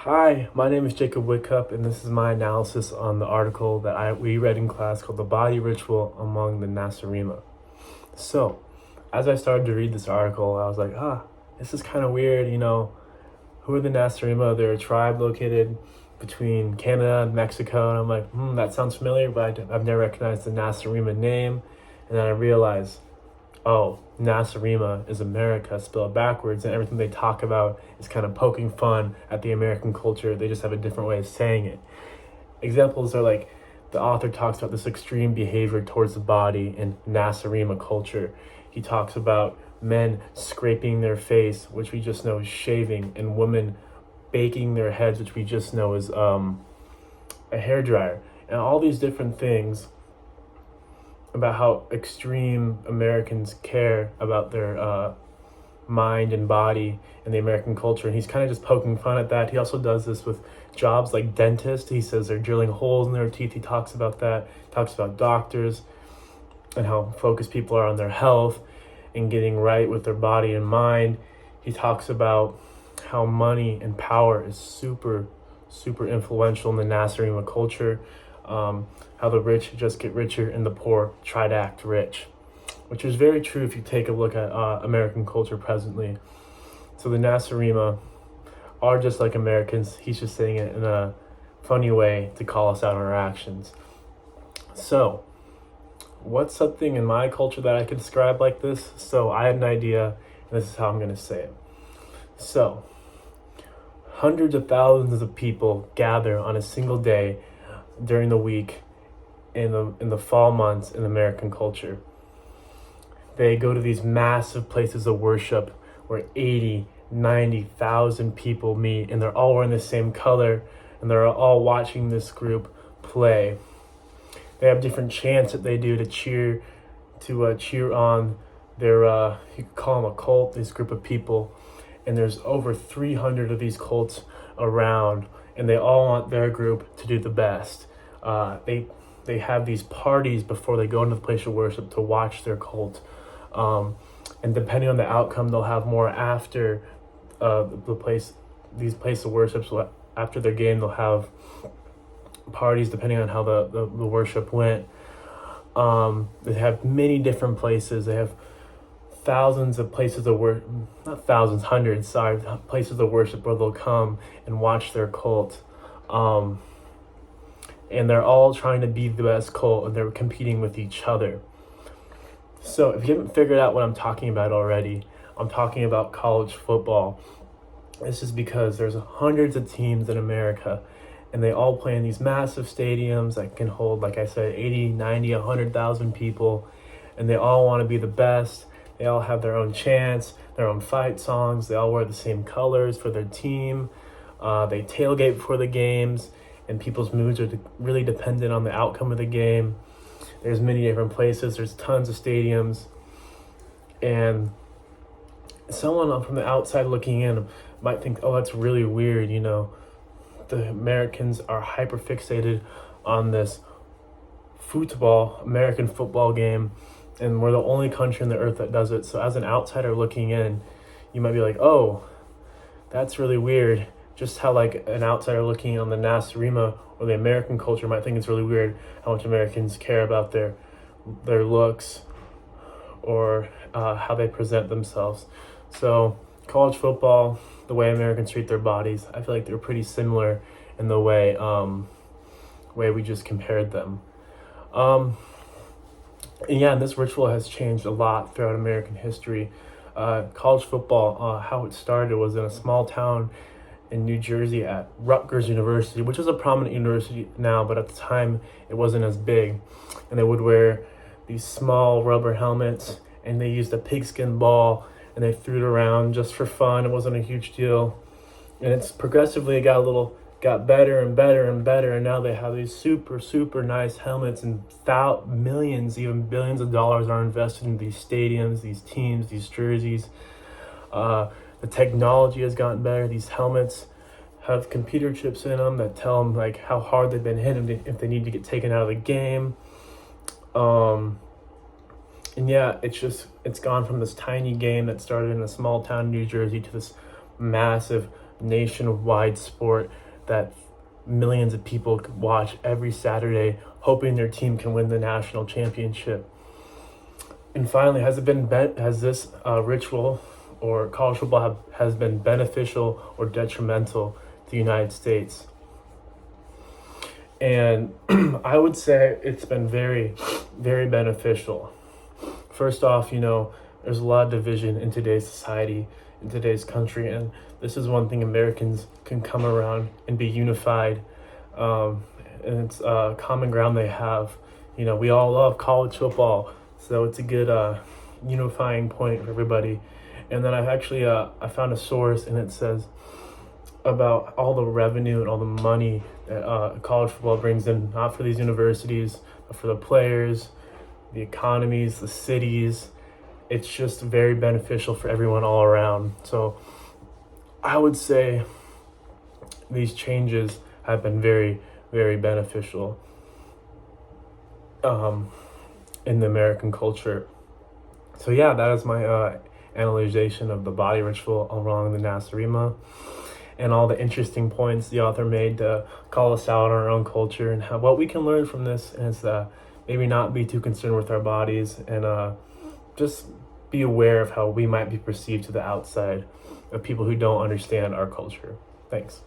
Hi, my name is Jacob Whitcup, and this is my analysis on the article that we read in class called "The Body Ritual Among the Nacirema." So, as I started to read this article, I was like, this is kind of weird. Who are the Nacirema? They're a tribe located between Canada and Mexico, and I'm like, that sounds familiar, but I've never recognized the Nacirema name. And then I realized, oh, Nacirema is America spelled backwards, and everything they talk about is kind of poking fun at the American culture. They just have a different way of saying it. Examples are like the author talks about this extreme behavior towards the body in Nacirema culture. He talks about men scraping their face, which we just know is shaving, and women baking their heads, which we just know is a hairdryer, and all these different things about how extreme Americans care about their mind and body and the American culture. And he's kind of just poking fun at that. He also does this with jobs like dentist. He says they're drilling holes in their teeth. He talks about that, talks about doctors and how focused people are on their health and getting right with their body and mind. He talks about how money and power is super, super influential in the Nacirema culture. How the rich just get richer and the poor try to act rich, which is very true if you take a look at American culture presently. So the Nacirema are just like Americans. He's just saying it in a funny way to call us out on our actions. So what's something in my culture that I could describe like this? So I had an idea, and this is how I'm going to say it. So hundreds of thousands of people gather on a single day during the week in the fall months in American culture. They go to these massive places of worship where 80, 90,000 people meet, and they're all wearing the same color, and they're all watching this group play. They have different chants that they do to cheer on their you could call them a cult, this group of people, and there's over 300 of these cults around, and they all want their group to do the best. They have these parties before they go into the place of worship to watch their cult, and depending on the outcome, they'll have more after these places of worship. So after their game, they'll have parties depending on how the worship went. They have many different places. They have thousands of places of worship, not thousands, hundreds, sorry, places of worship where they'll come and watch their cult. And they're all trying to be the best cult, and they're competing with each other. So if you haven't figured out what I'm talking about already, I'm talking about college football. This is because there's hundreds of teams in America, and they all play in these massive stadiums that can hold, like I said, 80, 90, 100,000 people, and they all want to be the best. They all have their own chants, their own fight songs. They all wear the same colors for their team. They tailgate before the games, and people's moods are really dependent on the outcome of the game. There's many different places. There's tons of stadiums. And someone from the outside looking in might think, oh, that's really weird. The Americans are hyper fixated on this American football game, and we're the only country on the earth that does it. So as an outsider looking in, you might be like, oh, that's really weird. Just how like an outsider looking on the Nacirema or the American culture might think it's really weird how much Americans care about their looks or how they present themselves. So college football, the way Americans treat their bodies, I feel like they're pretty similar in the way we just compared them. And this ritual has changed a lot throughout American history. College football, how it started was in a small town in New Jersey at Rutgers University, which is a prominent university now, but at the time it wasn't as big. And they would wear these small rubber helmets, and they used a pigskin ball, and they threw it around just for fun. It wasn't a huge deal. And it's progressively got better and better and better, and now they have these super, super nice helmets, and millions, even billions of dollars are invested in these stadiums, these teams, these jerseys. The technology has gotten better. These helmets have computer chips in them that tell them like how hard they've been hit and if they need to get taken out of the game. It's gone from this tiny game that started in a small town in New Jersey to this massive nationwide sport that millions of people could watch every Saturday, hoping their team can win the national championship. And finally, has this ritual or college football has been beneficial or detrimental to the United States? And I would say it's been very, very beneficial. First off, there's a lot of division in today's society, in today's country, and this is one thing Americans can come around and be unified. And it's common ground they have. We all love college football, so it's a good unifying point for everybody. And then I found a source, and it says about all the revenue and all the money that college football brings in, not for these universities, but for the players, the economies, the cities. It's just very beneficial for everyone all around. So I would say these changes have been very, very beneficial in the American culture. So yeah, that is my analyzation of the body ritual along the Nacirema, and all the interesting points the author made to call us out on our own culture, and what we can learn from this is maybe not be too concerned with our bodies, and just be aware of how we might be perceived to the outside of people who don't understand our culture. Thanks.